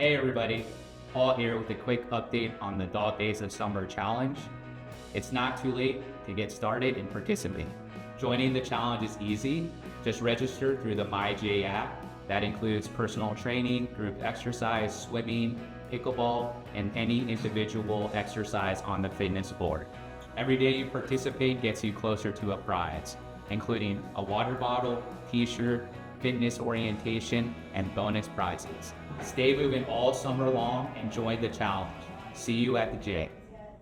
Hey everybody, Paul here with a quick update on the Dog Days of Summer Challenge. It's not too late to get started and participate. Joining the challenge is easy. Just register through the MyJ App. That includes personal training, group exercise, swimming, pickleball, and any individual exercise on the fitness board. Every day you participate gets you closer to a prize, including a water bottle, t-shirt, fitness orientation, and bonus prizes. Stay moving all summer long and join the challenge. See you at the J.